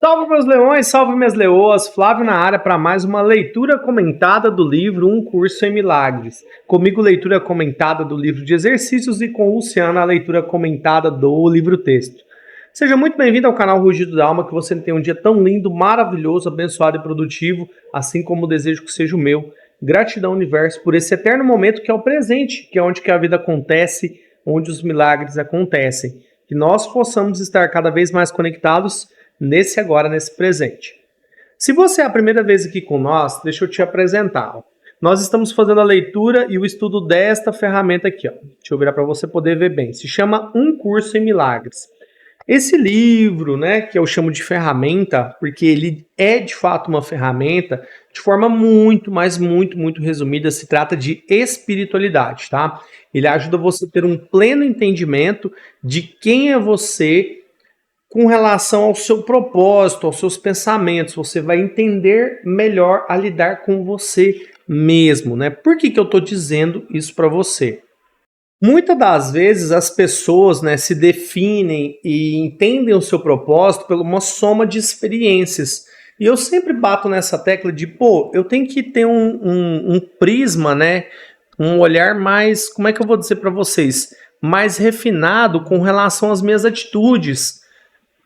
Salve meus leões, salve minhas leoas, Flávio na área para mais uma leitura comentada do livro Um Curso em Milagres. Comigo leitura comentada do livro de exercícios e com Luciana a leitura comentada do livro texto. Seja muito bem-vindo ao canal Rugido da Alma, que você tenha um dia tão lindo, maravilhoso, abençoado e produtivo, assim como desejo que seja o meu. Gratidão universo por esse eterno momento que é o presente, que é onde que a vida acontece, onde os milagres acontecem. Que nós possamos estar cada vez mais conectados nesse agora, nesse presente. Se você é a primeira vez aqui com nós, deixa eu te apresentar. Nós estamos fazendo a leitura e o estudo desta ferramenta aqui. Deixa eu virar para você poder ver bem. Se chama Um Curso em Milagres. Esse livro, né, que eu chamo de ferramenta, porque ele é de fato uma ferramenta, de forma muito resumida, se trata de espiritualidade, tá? Ele ajuda você a ter um pleno entendimento de quem é você com relação ao seu propósito, aos seus pensamentos. Você vai entender melhor a lidar com você mesmo, né? Por que eu estou dizendo isso para você? Muitas das vezes as pessoas, né, se definem e entendem o seu propósito por uma soma de experiências. E eu sempre bato nessa tecla de, eu tenho que ter um prisma, né, um olhar mais, como é que eu vou dizer para vocês, mais refinado com relação às minhas atitudes,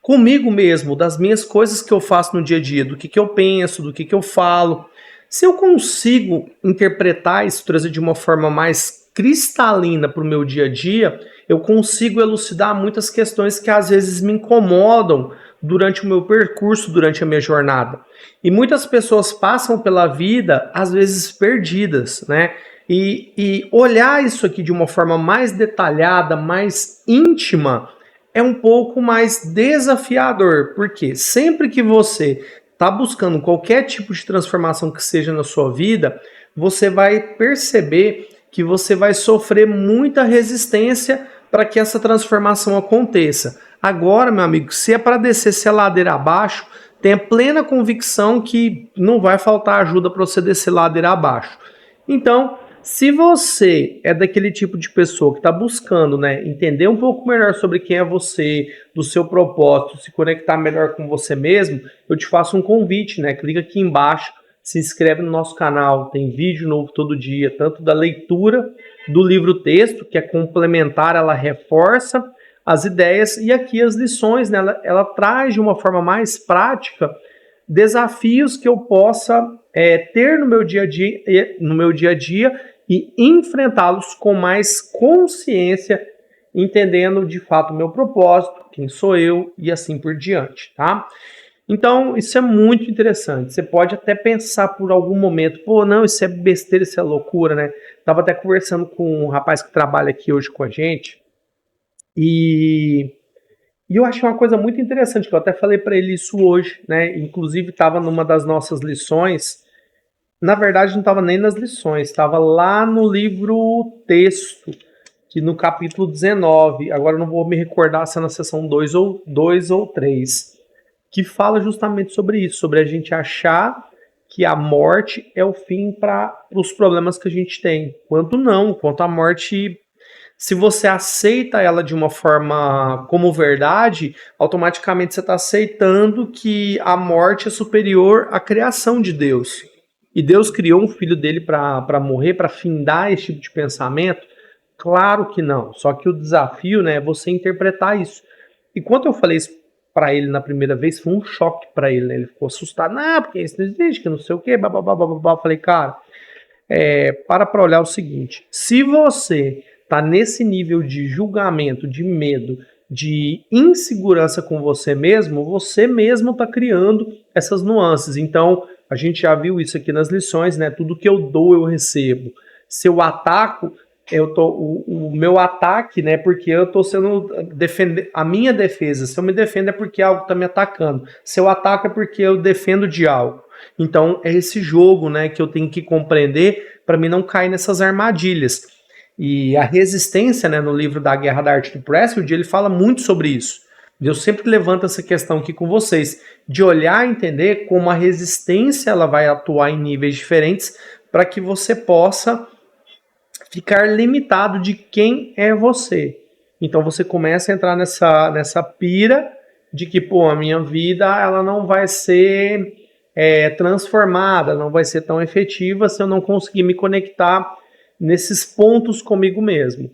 comigo mesmo, das minhas coisas que eu faço no dia a dia, do que eu penso, do que eu falo. Se eu consigo interpretar isso, trazer de uma forma mais cristalina para o meu dia a dia, eu consigo elucidar muitas questões que às vezes me incomodam durante o meu percurso, durante a minha jornada. E muitas pessoas passam pela vida, às vezes, perdidas, né? E olhar isso aqui de uma forma mais detalhada, mais íntima, é um pouco mais desafiador, porque sempre que você está buscando qualquer tipo de transformação que seja na sua vida, você vai perceber que você vai sofrer muita resistência para que essa transformação aconteça. Agora, meu amigo, se é para descer essa ladeira abaixo, tenha plena convicção que não vai faltar ajuda para você descer ladeira abaixo. Então, se você é daquele tipo de pessoa que está buscando, né, entender um pouco melhor sobre quem é você, do seu propósito, se conectar melhor com você mesmo, eu te faço um convite, né? Clica aqui embaixo, se inscreve no nosso canal, tem vídeo novo todo dia, tanto da leitura do livro texto, que é complementar, ela reforça as ideias, e aqui as lições, né, ela traz de uma forma mais prática desafios que eu possa ter no meu dia a dia e enfrentá-los com mais consciência, entendendo de fato o meu propósito, quem sou eu e assim por diante, tá? Então, isso é muito interessante. Você pode até pensar por algum momento, não, isso é besteira, isso é loucura, né? Tava até conversando com um rapaz que trabalha aqui hoje com a gente e eu achei uma coisa muito interessante, que eu até falei para ele isso hoje, né? Inclusive estava numa das nossas lições. Na verdade, não estava nem nas lições, estava lá no livro texto, que no capítulo 19, agora eu não vou me recordar se é na seção 2 ou 3, que fala justamente sobre isso, sobre a gente achar que a morte é o fim para os problemas que a gente tem. Quanto a morte, se você aceita ela de uma forma como verdade, automaticamente você está aceitando que a morte é superior à criação de Deus. E Deus criou um filho dele para morrer, para findar esse tipo de pensamento? Claro que não. Só que o desafio, né, é você interpretar isso. E quando eu falei isso para ele na primeira vez, foi um choque para ele, né? Ele ficou assustado. Não, porque isso não existe, que não sei o quê, bababá. Eu falei, cara, para olhar o seguinte. Se você tá nesse nível de julgamento, de medo, de insegurança com você mesmo tá criando essas nuances. Então, a gente já viu isso aqui nas lições, né? Tudo que eu dou, eu recebo. Se eu ataco, o meu ataque, né? Porque eu tô sendo a minha defesa. Se eu me defendo é porque algo tá me atacando. Se eu ataco é porque eu defendo de algo. Então, é esse jogo, né, que eu tenho que compreender para mim não cair nessas armadilhas. E a resistência, né, no livro da Guerra da Arte do Pressfield, ele fala muito sobre isso. Eu sempre levanto essa questão aqui com vocês, de olhar e entender como a resistência ela vai atuar em níveis diferentes para que você possa ficar limitado de quem é você. Então você começa a entrar nessa pira de que, pô, a minha vida ela não vai ser transformada, não vai ser tão efetiva se eu não conseguir me conectar nesses pontos comigo mesmo.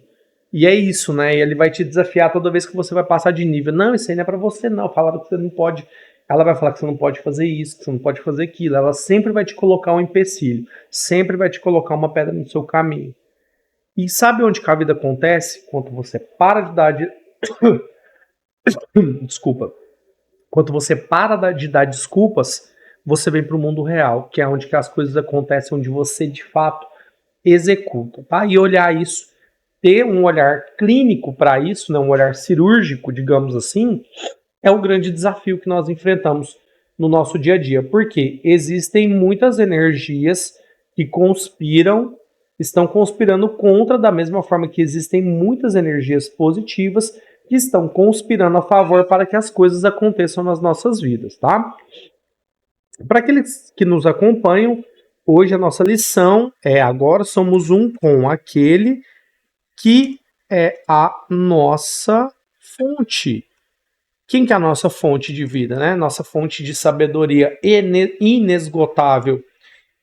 E é isso, né? E ele vai te desafiar toda vez que você vai passar de nível. Não, isso aí não é pra você, não. Falaram que você não pode. Ela vai falar que você não pode fazer isso, que você não pode fazer aquilo. Ela sempre vai te colocar um empecilho, sempre vai te colocar uma pedra no seu caminho. E sabe onde que a vida acontece? Quando você para de dar. Desculpa. Quando você para de dar desculpas, você vem para o mundo real, que é onde que as coisas acontecem, onde você de fato executa, tá? E olhar isso, ter um olhar clínico para isso, né, um olhar cirúrgico, digamos assim, é o grande desafio que nós enfrentamos no nosso dia a dia, porque existem muitas energias que estão conspirando contra, da mesma forma que existem muitas energias positivas que estão conspirando a favor para que as coisas aconteçam nas nossas vidas, tá? Para aqueles que nos acompanham, hoje a nossa lição é: agora somos um com aquele que é a nossa fonte. Quem que é a nossa fonte de vida, né? Nossa fonte de sabedoria inesgotável,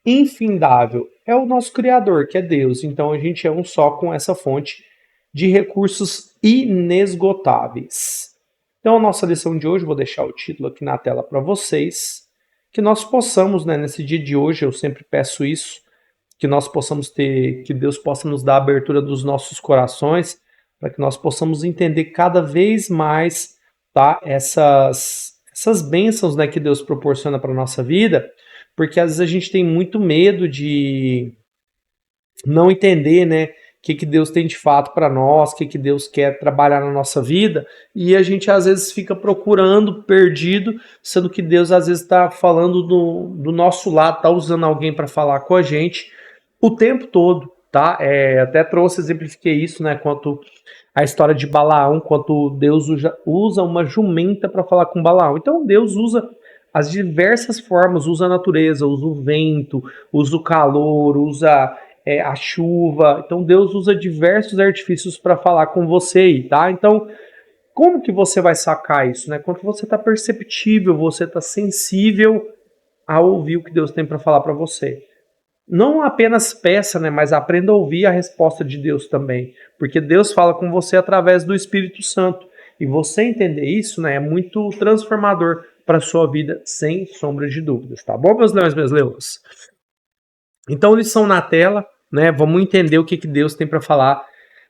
infindável, é o nosso Criador, que é Deus. Então a gente é um só com essa fonte de recursos inesgotáveis. Então a nossa lição de hoje, vou deixar o título aqui na tela para vocês, que nós possamos, né, nesse dia de hoje, eu sempre peço isso, que nós possamos ter, que Deus possa nos dar a abertura dos nossos corações, para que nós possamos entender cada vez mais, tá, essas bênçãos, né, que Deus proporciona para a nossa vida, porque às vezes a gente tem muito medo de não entender, né, o que Deus tem de fato para nós, o que Deus quer trabalhar na nossa vida, e a gente às vezes fica procurando, perdido, sendo que Deus às vezes está falando do nosso lado, está usando alguém para falar com a gente o tempo todo, tá? Até exemplifiquei isso, né, quanto a história de Balaão, quanto Deus usa uma jumenta para falar com Balaão. Então Deus usa as diversas formas, usa a natureza, usa o vento, usa o calor, usa a chuva. Então Deus usa diversos artifícios para falar com você aí, tá? Então, como que você vai sacar isso, né? Quando você está perceptível, você está sensível a ouvir o que Deus tem para falar para você. Não apenas peça, né, mas aprenda a ouvir a resposta de Deus também, porque Deus fala com você através do Espírito Santo. E você entender isso, né, é muito transformador para a sua vida, sem sombra de dúvidas, tá bom, meus leões, minhas leões? Então, lição na tela, né? Vamos entender o que Deus tem para falar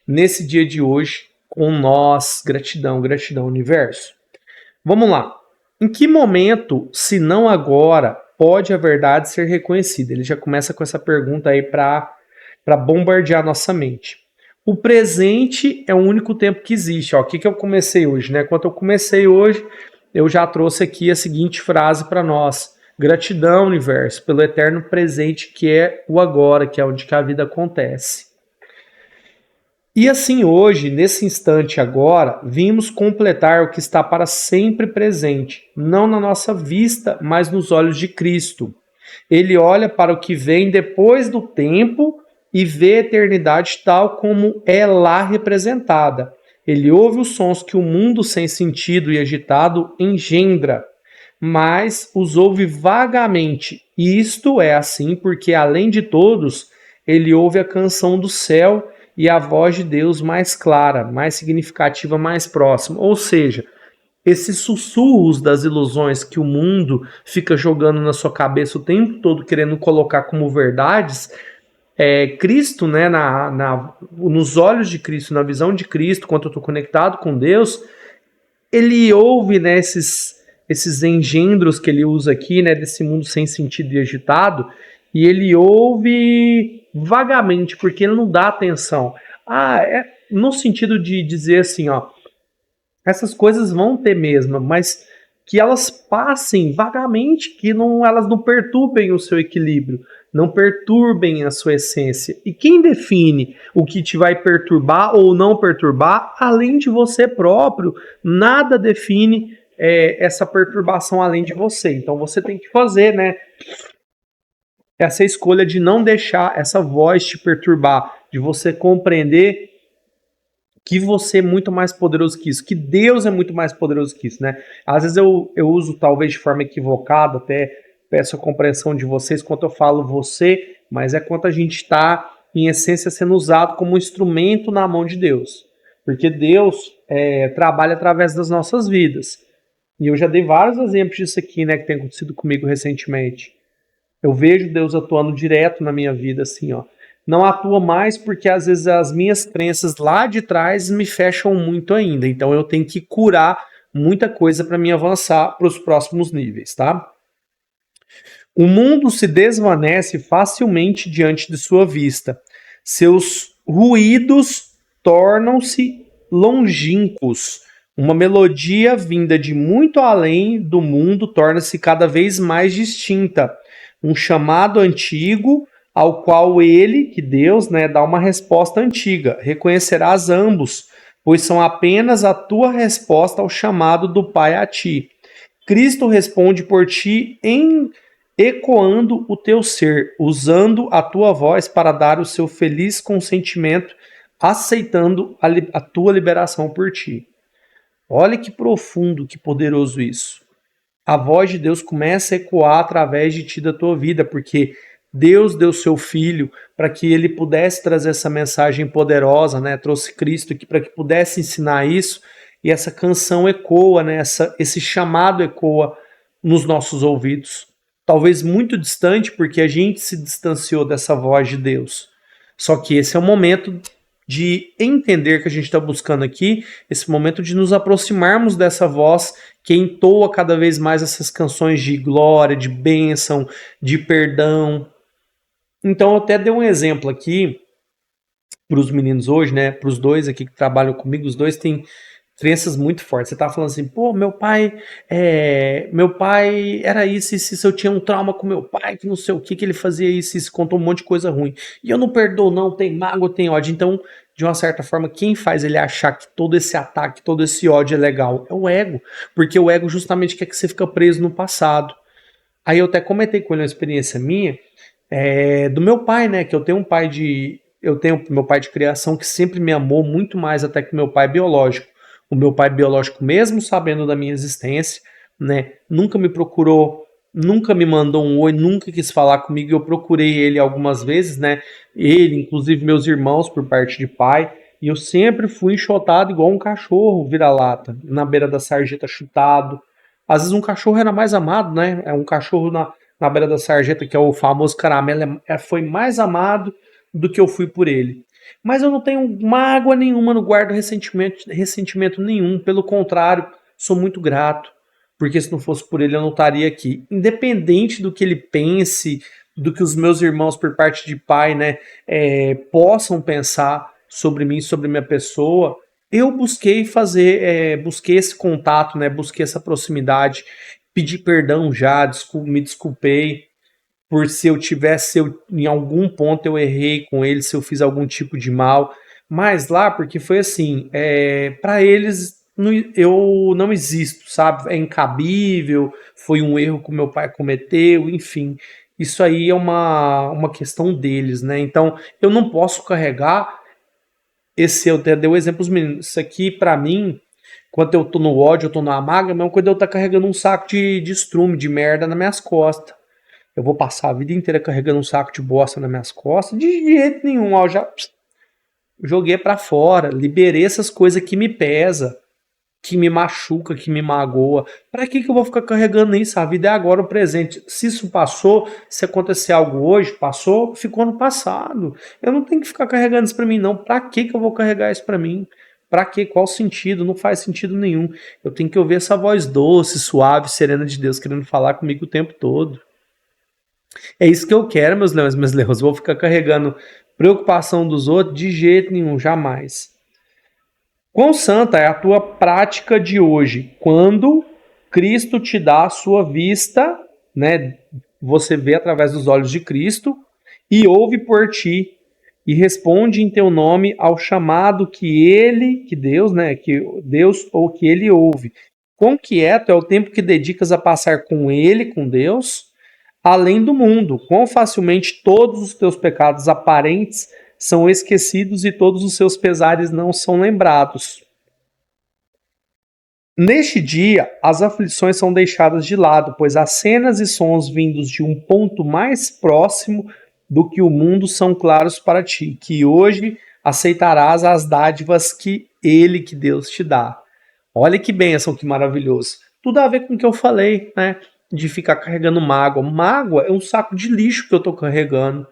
nesse dia de hoje com nós. Gratidão, gratidão, universo. Vamos lá. Em que momento, se não agora, pode a verdade ser reconhecida? Ele já começa com essa pergunta aí para bombardear nossa mente. O presente é o único tempo que existe. Ó, o que eu comecei hoje, né? Quando eu comecei hoje, eu já trouxe aqui a seguinte frase para nós: gratidão, universo, pelo eterno presente que é o agora, que é onde que a vida acontece. E assim hoje, nesse instante agora, vimos completar o que está para sempre presente, não na nossa vista, mas nos olhos de Cristo. Ele olha para o que vem depois do tempo e vê a eternidade tal como é lá representada. Ele ouve os sons que o mundo sem sentido e agitado engendra, mas os ouve vagamente. E isto é assim porque, além de todos, ele ouve a canção do céu e a voz de Deus mais clara, mais significativa, mais próxima. Ou seja, esses sussurros das ilusões que o mundo fica jogando na sua cabeça o tempo todo, querendo colocar como verdades, Cristo, né, nos olhos de Cristo, na visão de Cristo, quando eu estou conectado com Deus, ele ouve, né, esses engendros que ele usa aqui, né, desse mundo sem sentido e agitado, e ele ouve vagamente, porque ele não dá atenção. No sentido de dizer assim, ó, essas coisas vão ter mesmo, mas que elas passem vagamente, que elas não perturbem o seu equilíbrio, não perturbem a sua essência. E quem define o que te vai perturbar ou não perturbar, além de você próprio? Nada define essa perturbação além de você. Então você tem que fazer, né, essa escolha de não deixar essa voz te perturbar, de você compreender que você é muito mais poderoso que isso, que Deus é muito mais poderoso que isso, né? Às vezes eu uso talvez de forma equivocada, até peço a compreensão de vocês quando eu falo você, mas é quando a gente está, em essência, sendo usado como um instrumento na mão de Deus. Porque Deus trabalha através das nossas vidas. E eu já dei vários exemplos disso aqui, né, que tem acontecido comigo recentemente. Eu vejo Deus atuando direto na minha vida, assim, ó. Não atua mais porque às vezes as minhas crenças lá de trás me fecham muito ainda. Então eu tenho que curar muita coisa para me avançar para os próximos níveis, tá? O mundo se desvanece facilmente diante de sua vista. Seus ruídos tornam-se longínquos. Uma melodia vinda de muito além do mundo torna-se cada vez mais distinta. Um chamado antigo ao qual ele, que Deus, né, dá uma resposta antiga. Reconhecerás ambos, pois são apenas a tua resposta ao chamado do Pai a ti. Cristo responde por ti ecoando o teu ser, usando a tua voz para dar o seu feliz consentimento, aceitando a tua liberação por ti. Olha que profundo, que poderoso isso. A voz de Deus começa a ecoar através de ti, da tua vida, porque Deus deu seu Filho para que ele pudesse trazer essa mensagem poderosa, né? Trouxe Cristo aqui para que pudesse ensinar isso, e essa canção ecoa, né? Esse chamado ecoa nos nossos ouvidos. Talvez muito distante, porque a gente se distanciou dessa voz de Deus. Só que esse é o momento de entender que a gente está buscando aqui, esse momento de nos aproximarmos dessa voz que entoa cada vez mais essas canções de glória, de bênção, de perdão. Então eu até dei um exemplo aqui para os meninos hoje, né? Para os dois aqui que trabalham comigo, os dois têm crenças muito fortes. Você tá falando assim, pô, meu pai era isso, eu tinha um trauma com meu pai, que não sei o que ele fazia isso, contou um monte de coisa ruim. E eu não perdoo não, tem mágoa, tem ódio. Então, de uma certa forma, quem faz ele achar que todo esse ataque, todo esse ódio é legal? É o ego. Porque o ego justamente quer que você fique preso no passado. Aí eu até comentei com ele uma experiência minha, do meu pai, né, que eu tenho meu pai de criação que sempre me amou muito mais até que meu pai biológico. O meu pai biológico, mesmo sabendo da minha existência, né, nunca me procurou, nunca me mandou um oi, nunca quis falar comigo. Eu procurei ele algumas vezes, né, ele, inclusive meus irmãos por parte de pai, e eu sempre fui enxotado igual um cachorro vira-lata, na beira da sarjeta chutado. Às vezes um cachorro era mais amado, né, um cachorro na beira da sarjeta, que é o famoso caramelo, foi mais amado do que eu fui por ele. Mas eu não tenho mágoa nenhuma, não guardo ressentimento nenhum. Pelo contrário, sou muito grato. Porque se não fosse por ele, eu não estaria aqui. Independente do que ele pense, do que os meus irmãos, por parte de pai, né, possam pensar sobre mim, sobre minha pessoa, eu busquei busquei esse contato, né, busquei essa proximidade, pedi perdão já, me desculpei por se em algum ponto eu errei com ele, se eu fiz algum tipo de mal. Mas lá, porque foi assim, para eles eu não existo, sabe? É incabível, foi um erro que meu pai cometeu, enfim. Isso aí é uma questão deles, né? Então, eu não posso carregar eu até dei o exemplo dos meninos. Isso aqui, para mim, quando eu tô no ódio, eu tô na mágoa, é a mesma coisa de eu estar carregando um saco de estrume, de merda nas minhas costas. Eu vou passar a vida inteira carregando um saco de bosta nas minhas costas? De jeito nenhum. Ó, eu já joguei pra fora, liberei essas coisas que me pesa, que me machuca, que me magoa. Pra que eu vou ficar carregando isso? A vida é agora, o presente. Se isso passou, se acontecer algo hoje, passou, ficou no passado. Eu não tenho que ficar carregando isso pra mim, não. Pra que eu vou carregar isso pra mim? Pra quê? Qual sentido? Não faz sentido nenhum. Eu tenho que ouvir essa voz doce, suave, serena de Deus querendo falar comigo o tempo todo. É isso que eu quero, meus leões, meus leões. Vou ficar carregando preocupação dos outros de jeito nenhum, jamais. Quão santa é a tua prática de hoje, quando Cristo te dá a sua vista, né? Você vê através dos olhos de Cristo e ouve por ti e responde em teu nome ao chamado que Deus, né? Que Deus ou que ele ouve. Quão quieto é o tempo que dedicas a passar com ele, com Deus, além do mundo, quão facilmente todos os teus pecados aparentes são esquecidos e todos os seus pesares não são lembrados. Neste dia, as aflições são deixadas de lado, pois as cenas e sons vindos de um ponto mais próximo do que o mundo são claros para ti, que hoje aceitarás as dádivas que Deus te dá. Olha que bênção, que maravilhoso. Tudo a ver com o que eu falei, né? De ficar carregando mágoa. Mágoa é um saco de lixo que eu tô carregando,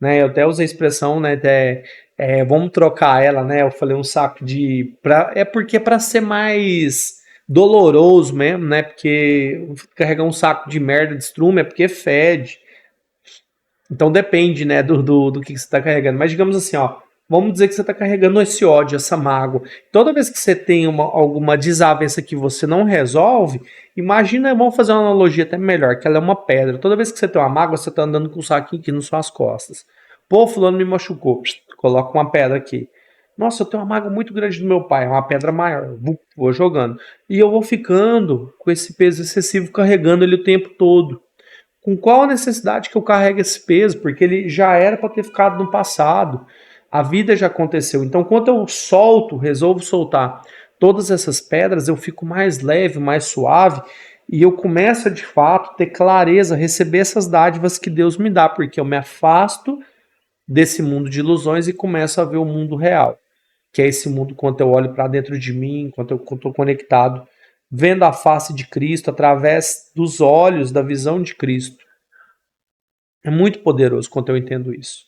né? Eu até usei a expressão, né? Vamos trocar ela, né? Eu falei um saco de... é porque é para ser mais doloroso mesmo, né? Porque carregar um saco de merda de estrume é porque fede. Então depende, né, do que você está carregando. Mas digamos assim, ó, vamos dizer que você está carregando esse ódio, essa mágoa. Toda vez que você tem alguma desavença que você não resolve, imagina, vamos fazer uma analogia até melhor, que ela é uma pedra. Toda vez que você tem uma mágoa, você está andando com um saquinho aqui nas suas costas. Pô, fulano me machucou. Coloca uma pedra aqui. Nossa, eu tenho uma mágoa muito grande do meu pai, uma pedra maior. Vou jogando. E eu vou ficando com esse peso excessivo, carregando ele o tempo todo. Com qual a necessidade que eu carrego esse peso? Porque ele já era para ter ficado no passado. A vida já aconteceu. Então, quando eu resolvo soltar todas essas pedras, eu fico mais leve, mais suave e eu começo a, de fato, ter clareza, receber essas dádivas que Deus me dá, porque eu me afasto desse mundo de ilusões e começo a ver o mundo real, que é esse mundo quando eu olho para dentro de mim, quando eu estou conectado, vendo a face de Cristo através dos olhos, da visão de Cristo. É muito poderoso quando eu entendo isso.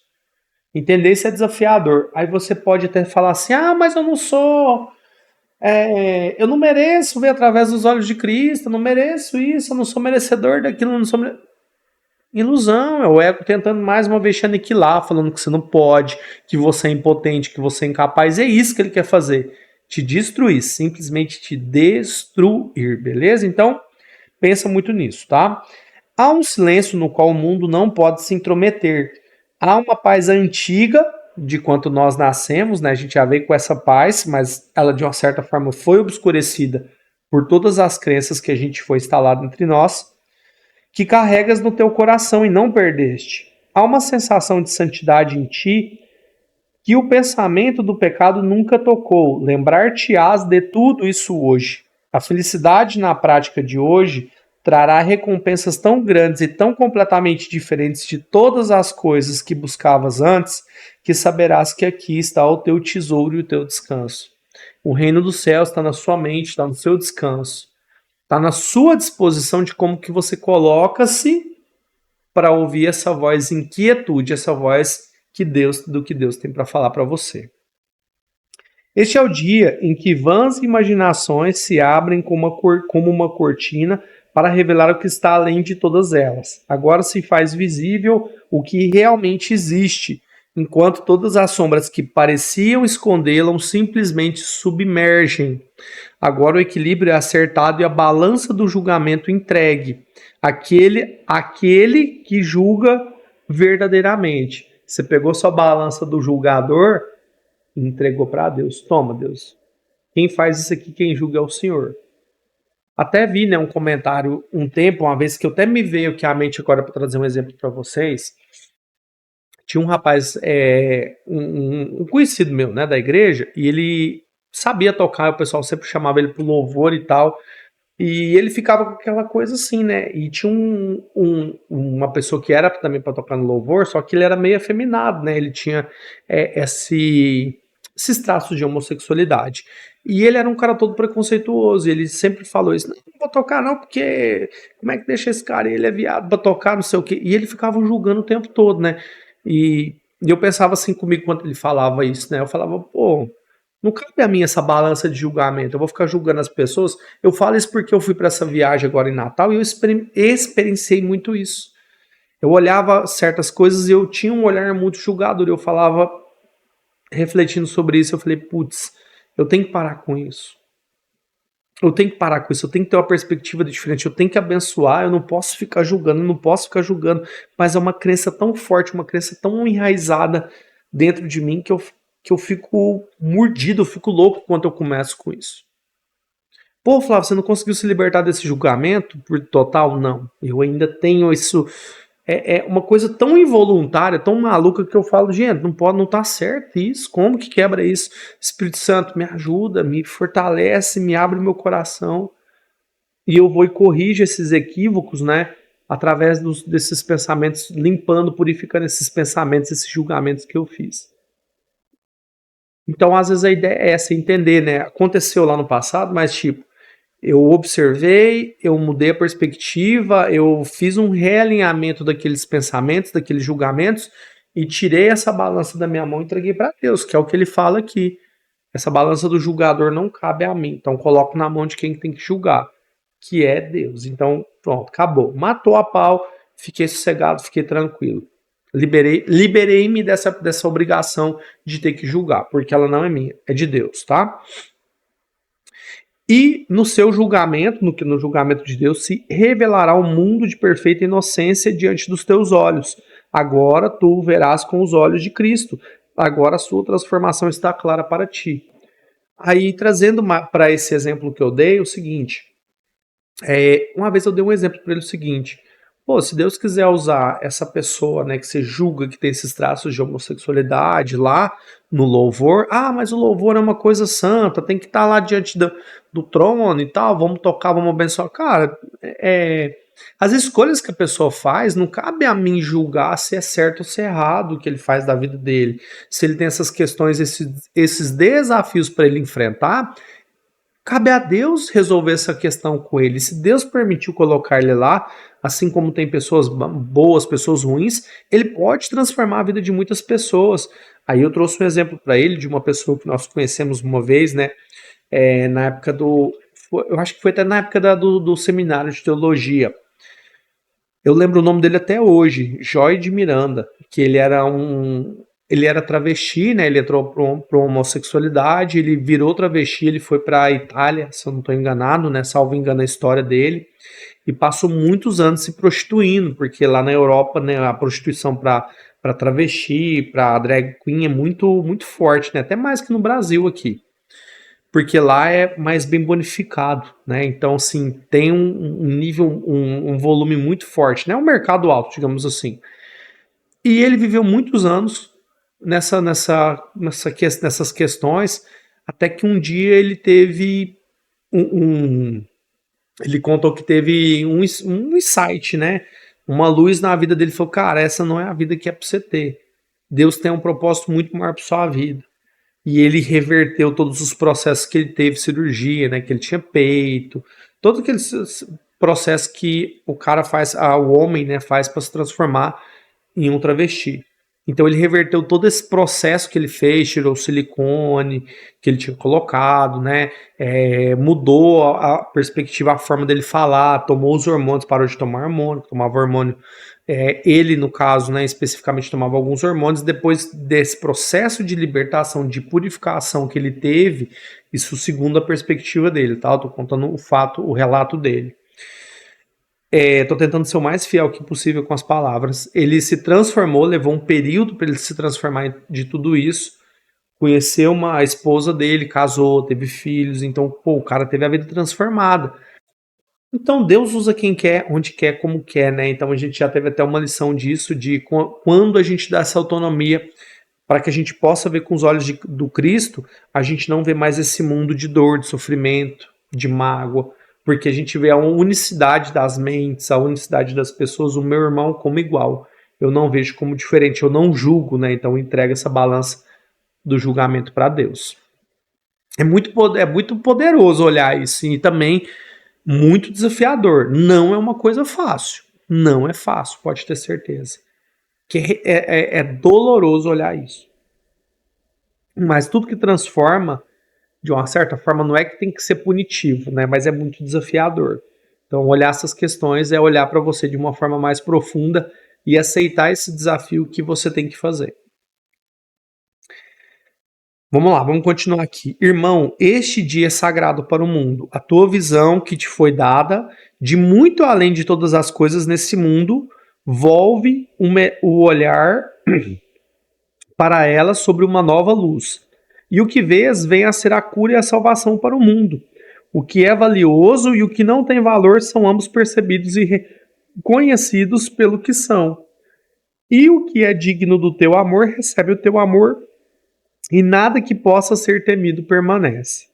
Entender isso é desafiador. Aí você pode até falar assim, mas eu não sou... eu não mereço ver através dos olhos de Cristo, eu não mereço isso, eu não sou merecedor daquilo, eu não sou... Ilusão, é o ego tentando mais uma vez te aniquilar, falando que você não pode, que você é impotente, que você é incapaz. É isso que ele quer fazer. Te destruir, simplesmente te destruir, beleza? Então, pensa muito nisso, tá? Há um silêncio no qual o mundo não pode se intrometer. Há uma paz antiga de quando nós nascemos, né? A gente já veio com essa paz, mas ela de uma certa forma foi obscurecida por todas as crenças que a gente foi instalado entre nós, que carregas no teu coração e não perdeste. Há uma sensação de santidade em ti que o pensamento do pecado nunca tocou. Lembrar-te-ás de tudo isso hoje. A felicidade na prática de hoje trará recompensas tão grandes e tão completamente diferentes de todas as coisas que buscavas antes, que saberás que aqui está o teu tesouro e o teu descanso. O reino dos céus está na sua mente, está no seu descanso. Está na sua disposição de como que você coloca-se para ouvir essa voz inquietude, essa voz do que Deus tem para falar para você. Este é o dia em que vãs imaginações se abrem como uma cortina para revelar o que está além de todas elas. Agora se faz visível o que realmente existe, enquanto todas as sombras que pareciam escondê-la simplesmente submergem. Agora o equilíbrio é acertado e a balança do julgamento entregue. Aquele que julga verdadeiramente. Você pegou sua balança do julgador e entregou para Deus. Toma, Deus. Quem faz isso aqui, quem julga é o Senhor. Até vi, né, um comentário um tempo, uma vez que eu até me veio aqui à mente agora para trazer um exemplo para vocês. Tinha um rapaz, um conhecido meu, né, da igreja, e ele sabia tocar, o pessoal sempre chamava ele pro louvor e tal, e ele ficava com aquela coisa assim, né, e tinha uma pessoa que era também para tocar no louvor, só que ele era meio afeminado, né, ele tinha esses traços de homossexualidade, e ele era um cara todo preconceituoso, e ele sempre falou isso, não vou tocar não, porque como é que deixa esse cara, ele é viado pra tocar, não sei o quê, e ele ficava julgando o tempo todo, né, e eu pensava assim comigo quando ele falava isso, né? Eu falava, pô, não cabe a mim essa balança de julgamento. Eu vou ficar julgando as pessoas. Eu falo isso porque eu fui para essa viagem agora em Natal e eu experienciei muito isso. Eu olhava certas coisas e eu tinha um olhar muito julgador. Eu falava, refletindo sobre isso, eu falei, putz, eu tenho que parar com isso. Eu tenho que parar com isso, eu tenho que ter uma perspectiva diferente, eu tenho que abençoar, eu não posso ficar julgando, mas é uma crença tão forte, uma crença tão enraizada dentro de mim que eu fico mordido, eu fico louco quando eu começo com isso. Pô, Flávio, você não conseguiu se libertar desse julgamento por total? Não, eu ainda tenho isso, É uma coisa tão involuntária, tão maluca que eu falo, gente, não pode, não tá certo isso. Como que quebra isso? Espírito Santo, me ajuda, me fortalece, me abre meu coração. E eu vou e corrijo esses equívocos, né? Através desses pensamentos, limpando, purificando esses pensamentos, esses julgamentos que eu fiz. Então, às vezes, a ideia é essa, entender, né? Aconteceu lá no passado, mas tipo, eu observei, eu mudei a perspectiva, eu fiz um realinhamento daqueles pensamentos, daqueles julgamentos, e tirei essa balança da minha mão e entreguei para Deus, que é o que ele fala aqui. Essa balança do julgador não cabe a mim, então coloco na mão de quem tem que julgar, que é Deus. Então, pronto, acabou. Matou a pau, fiquei sossegado, fiquei tranquilo. Liberei-me dessa obrigação de ter que julgar, porque ela não é minha, é de Deus, tá? E no seu julgamento, no julgamento de Deus, se revelará um mundo de perfeita inocência diante dos teus olhos. Agora tu verás com os olhos de Cristo. Agora a sua transformação está clara para ti. Aí, trazendo para esse exemplo que eu dei, o seguinte. Uma vez eu dei um exemplo para ele o seguinte. Pô, se Deus quiser usar essa pessoa, né, que você julga que tem esses traços de homossexualidade lá no louvor, mas o louvor é uma coisa santa, tem que estar lá diante do trono e tal, vamos tocar, vamos abençoar. Cara, as escolhas que a pessoa faz, não cabe a mim julgar se é certo ou se é errado o que ele faz da vida dele. Se ele tem essas questões, esses desafios para ele enfrentar, cabe a Deus resolver essa questão com ele. Se Deus permitiu colocar ele lá, assim como tem pessoas boas, pessoas ruins, ele pode transformar a vida de muitas pessoas. Aí eu trouxe um exemplo para ele de uma pessoa que nós conhecemos uma vez, né? Na época eu acho que foi até na época do seminário de teologia. Eu lembro o nome dele até hoje, Joy de Miranda, que ele era travesti, né? Ele entrou para homossexualidade, ele virou travesti, ele foi para a Itália, se eu não estou enganado, né? Salvo engano a história dele, e passou muitos anos se prostituindo, porque lá na Europa, né, a prostituição para travesti, para drag queen é muito muito forte, né? Até mais que no Brasil aqui. Porque lá é mais bem bonificado, né? Então, assim, tem um nível, um volume muito forte, né? Um mercado alto, digamos assim. E ele viveu muitos anos nessas questões, até que um dia ele teve ele contou que teve um insight, né? Uma luz na vida dele. Falou, cara, essa não é a vida que é para você ter. Deus tem um propósito muito maior para sua vida. E ele reverteu todos os processos que ele teve, cirurgia, né? Que ele tinha peito, todo aquele processo que o cara faz, o homem, né, faz para se transformar em um travesti. Então ele reverteu todo esse processo que ele fez, tirou o silicone que ele tinha colocado, né? Mudou a perspectiva, a forma dele falar, tomou os hormônios, parou de tomar hormônio, tomava hormônio. Ele, no caso, né, especificamente tomava alguns hormônios. Depois desse processo de libertação, de purificação que ele teve, isso segundo a perspectiva dele, tá? Eu tô contando o relato dele. Tô tentando ser o mais fiel que possível com as palavras. Ele se transformou, levou um período para ele se transformar de tudo isso. Conheceu a esposa dele, casou, teve filhos. Então, o cara teve a vida transformada. Então, Deus usa quem quer, onde quer, como quer, né? Então, a gente já teve até uma lição disso, de quando a gente dá essa autonomia para que a gente possa ver com os olhos do Cristo, a gente não vê mais esse mundo de dor, de sofrimento, de mágoa, porque a gente vê a unicidade das mentes, a unicidade das pessoas, o meu irmão como igual. Eu não vejo como diferente, eu não julgo, né? Então entrega essa balança do julgamento para Deus. É muito poderoso olhar isso e também muito desafiador. Não é uma coisa fácil. Não é fácil, pode ter certeza. Que é doloroso olhar isso. Mas tudo que transforma, de uma certa forma, não é que tem que ser punitivo, né? Mas é muito desafiador. Então, olhar essas questões é olhar para você de uma forma mais profunda e aceitar esse desafio que você tem que fazer. Vamos lá, vamos continuar aqui. Irmão, este dia é sagrado para o mundo. A tua visão que te foi dada, de muito além de todas as coisas nesse mundo, volve o olhar para ela sobre uma nova luz. E o que vês vem a ser a cura e a salvação para o mundo. O que é valioso e o que não tem valor são ambos percebidos e conhecidos pelo que são. E o que é digno do teu amor recebe o teu amor, e nada que possa ser temido permanece.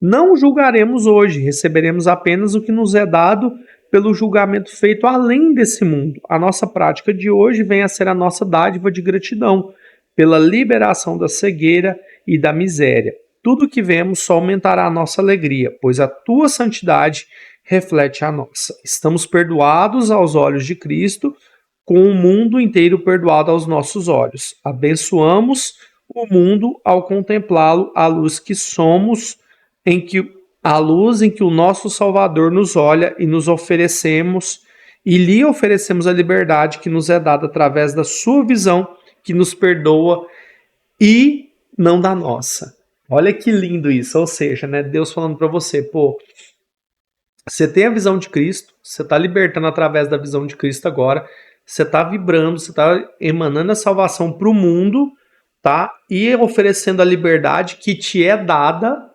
Não julgaremos hoje, receberemos apenas o que nos é dado pelo julgamento feito além desse mundo. A nossa prática de hoje vem a ser a nossa dádiva de gratidão pela liberação da cegueira e da miséria. Tudo que vemos só aumentará a nossa alegria, pois a tua santidade reflete a nossa. Estamos perdoados aos olhos de Cristo, com o mundo inteiro perdoado aos nossos olhos. Abençoamos o mundo ao contemplá-lo, a luz que somos, a luz em que o nosso Salvador nos olha e nos oferecemos, e lhe oferecemos a liberdade que nos é dada através da sua visão, que nos perdoa e não da nossa. Olha que lindo isso, ou seja, né, Deus falando para você, pô, você tem a visão de Cristo, você está libertando através da visão de Cristo agora, você está vibrando, você está emanando a salvação para o mundo, tá? E oferecendo a liberdade que te é dada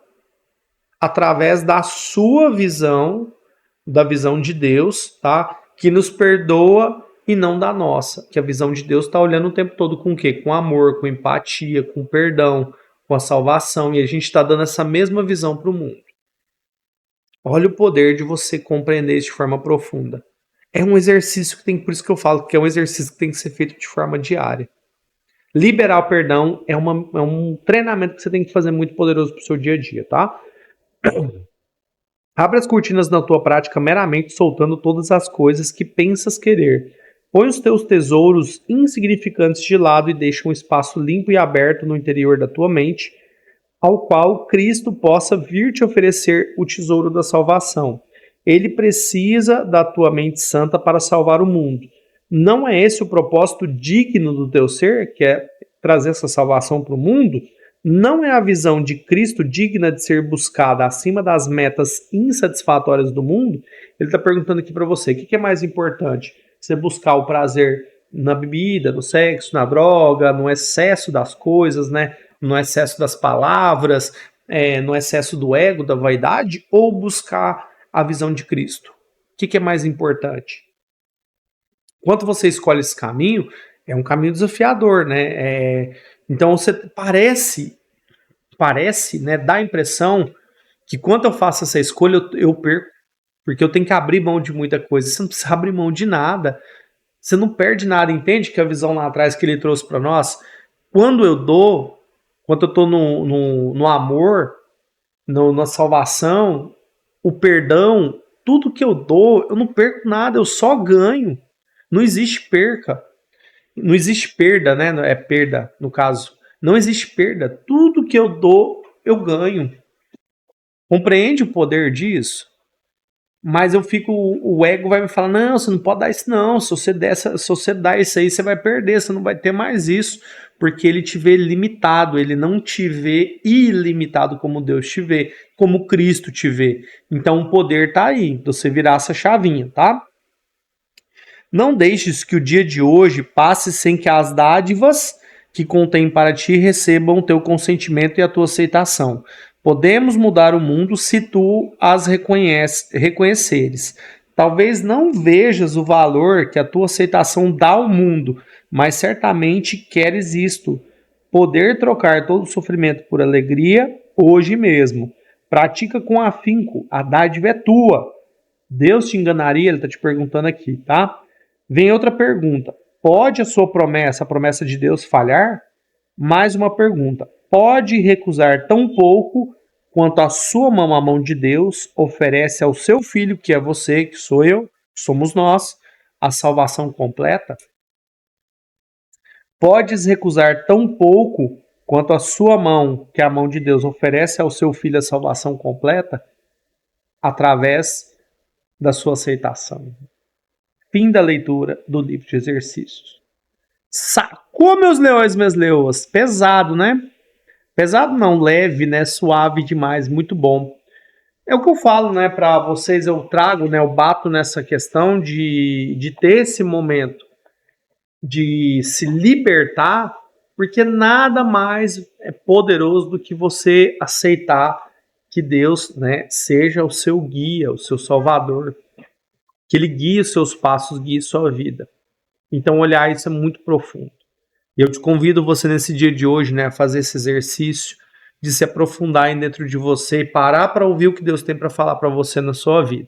através da sua visão, da visão de Deus, tá? Que nos perdoa e não da nossa. Que a visão de Deus está olhando o tempo todo com o quê? Com amor, com empatia, com perdão, com a salvação. E a gente está dando essa mesma visão para o mundo. Olha o poder de você compreender isso de forma profunda. É um exercício que tem, por isso que eu falo que é um exercício que tem que ser feito de forma diária. Liberar o perdão é um treinamento que você tem que fazer muito poderoso para o seu dia a dia, tá? Abre as cortinas na tua prática meramente soltando todas as coisas que pensas querer. Põe os teus tesouros insignificantes de lado e deixa um espaço limpo e aberto no interior da tua mente, ao qual Cristo possa vir te oferecer o tesouro da salvação. Ele precisa da tua mente santa para salvar o mundo. Não é esse o propósito digno do teu ser, que é trazer essa salvação para o mundo? Não é a visão de Cristo digna de ser buscada acima das metas insatisfatórias do mundo? Ele está perguntando aqui para você, o que é mais importante? Você buscar o prazer na bebida, no sexo, na droga, no excesso das coisas, né? No excesso das palavras, no excesso do ego, da vaidade, ou buscar a visão de Cristo? O que é mais importante? Enquanto você escolhe esse caminho, é um caminho desafiador, né? Então você parece, né? Dá a impressão que quando eu faço essa escolha, eu perco, porque eu tenho que abrir mão de muita coisa. Você não precisa abrir mão de nada. Você não perde nada, entende? Que a visão lá atrás que ele trouxe para nós, quando eu dou, quando eu estou no amor, na salvação, o perdão, tudo que eu dou, eu não perco nada, eu só ganho. Não existe perca. Não existe perda, né? É perda, no caso. Não existe perda. Tudo que eu dou, eu ganho. Compreende o poder disso? Mas o ego vai me falar, não, você não pode dar isso não, se você dá isso aí, você vai perder, você não vai ter mais isso, porque ele te vê limitado, ele não te vê ilimitado como Deus te vê, como Cristo te vê. Então o poder tá aí, você virar essa chavinha, tá? Não deixes que o dia de hoje passe sem que as dádivas que contém para ti recebam o teu consentimento e a tua aceitação. Podemos mudar o mundo se tu as reconheceres. Talvez não vejas o valor que a tua aceitação dá ao mundo, mas certamente queres isto: poder trocar todo o sofrimento por alegria hoje mesmo. Pratica com afinco, a dádiva é tua. Deus te enganaria? Ele está te perguntando aqui, tá? Vem outra pergunta. Pode a sua promessa, a promessa de Deus, falhar? Mais uma pergunta. Pode recusar tão pouco quanto a sua mão, a mão de Deus, oferece ao seu filho, que é você, que sou eu, somos nós, a salvação completa? Podes recusar tão pouco quanto a sua mão, que é a mão de Deus, oferece ao seu filho a salvação completa? Através da sua aceitação. Fim da leitura do livro de exercícios. Sacou, meus leões, minhas leoas? Pesado, né? Pesado não, leve, né? Suave demais, muito bom. É o que eu falo, né, para vocês, eu trago, né, eu bato nessa questão de ter esse momento de se libertar, porque nada mais é poderoso do que você aceitar que Deus, né, seja o seu guia, o seu salvador, que ele guie os seus passos, guie sua vida. Então olhar isso é muito profundo. E eu te convido você nesse dia de hoje, né, a fazer esse exercício de se aprofundar aí dentro de você e parar para ouvir o que Deus tem para falar para você na sua vida.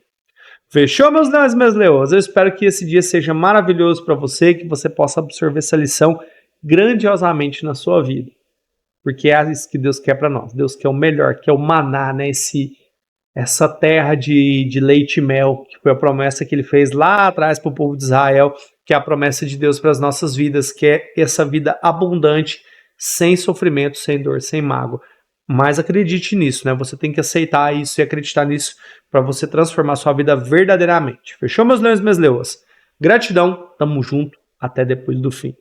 Fechou, meus leões e minhas leoas? Eu espero que esse dia seja maravilhoso para você, que você possa absorver essa lição grandiosamente na sua vida. Porque é isso que Deus quer para nós. Deus quer o melhor, quer o maná, né? Essa terra de leite e mel, que foi a promessa que ele fez lá atrás para o povo de Israel, que é a promessa de Deus para as nossas vidas, que é essa vida abundante, sem sofrimento, sem dor, sem mágoa. Mas acredite nisso, né? Você tem que aceitar isso e acreditar nisso para você transformar sua vida verdadeiramente. Fechou, meus leões e minhas leoas? Gratidão, tamo junto, até depois do fim.